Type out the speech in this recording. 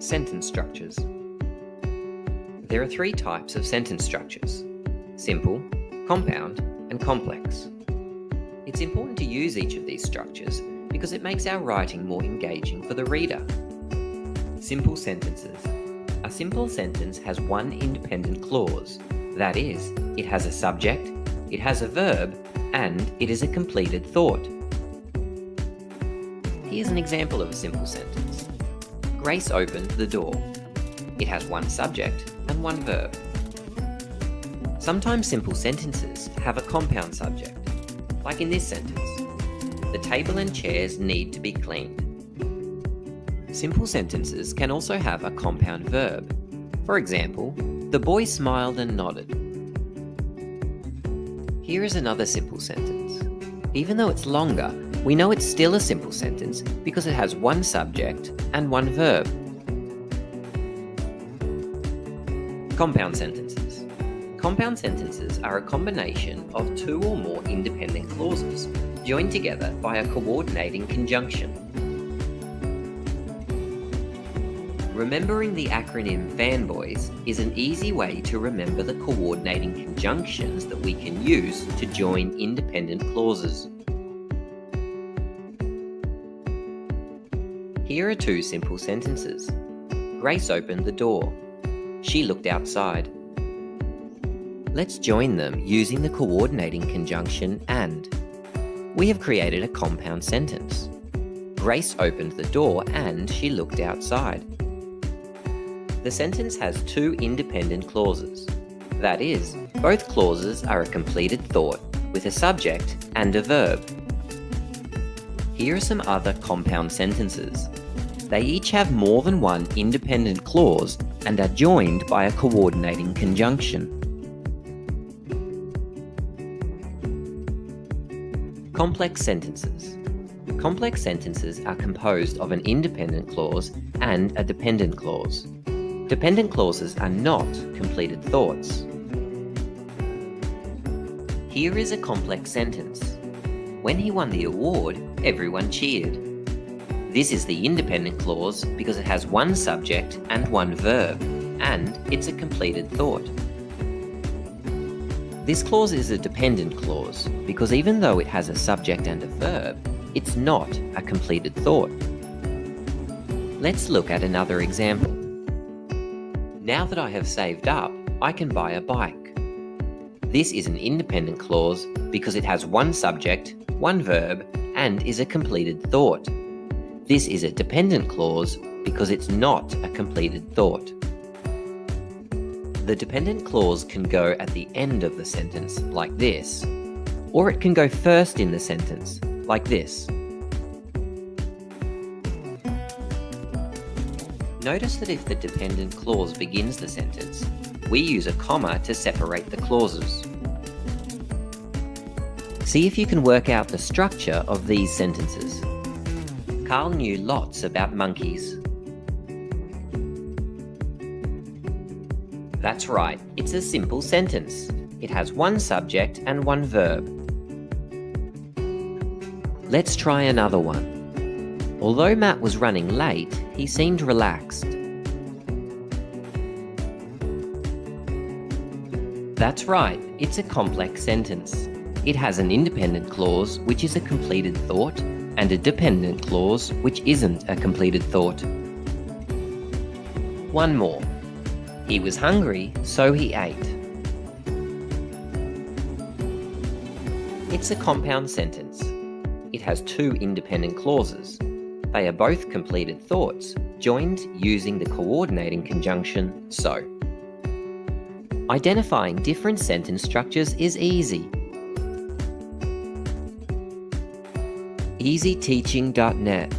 Sentence structures. There are three types of sentence structures: simple, compound, and complex. It's important to use each of these structures because it makes our writing more engaging for the reader. Simple sentences. A simple sentence has one independent clause. That is, it has a subject, it has a verb, and it is a completed thought. Here's an example of a simple sentence. Grace opened the door. It has one subject and one verb. Sometimes simple sentences have a compound subject, like in this sentence. The table and chairs need to be cleaned. Simple sentences can also have a compound verb. For example, the boy smiled and nodded. Here is another simple sentence. Even though it's longer, we know it's still a simple sentence because it has one subject and one verb. Compound sentences. Compound sentences are a combination of two or more independent clauses joined together by a coordinating conjunction. Remembering the acronym FANBOYS is an easy way to remember the coordinating conjunctions that we can use to join independent clauses. Here are two simple sentences. Grace opened the door. She looked outside. Let's join them using the coordinating conjunction and. We have created a compound sentence. Grace opened the door and she looked outside. The sentence has two independent clauses. That is, both clauses are a completed thought with a subject and a verb. Here are some other compound sentences. They each have more than one independent clause and are joined by a coordinating conjunction. Complex sentences. Complex sentences are composed of an independent clause and a dependent clause. Dependent clauses are not completed thoughts. Here is a complex sentence. When he won the award, everyone cheered. This is the independent clause because it has one subject and one verb, and it's a completed thought. This clause is a dependent clause because even though it has a subject and a verb, it's not a completed thought. Let's look at another example. Now that I have saved up, I can buy a bike. This is an independent clause because it has one subject, one verb, and is a completed thought. This is a dependent clause because it's not a completed thought. The dependent clause can go at the end of the sentence, like this, or it can go first in the sentence, like this. Notice that if the dependent clause begins the sentence, we use a comma to separate the clauses. See if you can work out the structure of these sentences. Carl knew lots about monkeys. That's right, it's a simple sentence. It has one subject and one verb. Let's try another one. Although Matt was running late, he seemed relaxed. That's right, it's a complex sentence. It has an independent clause, which is a completed thought, and a dependent clause, which isn't a completed thought. One more. He was hungry, so he ate. It's a compound sentence. It has two independent clauses. They are both completed thoughts, joined using the coordinating conjunction so. Identifying different sentence structures is easy. easyteaching.net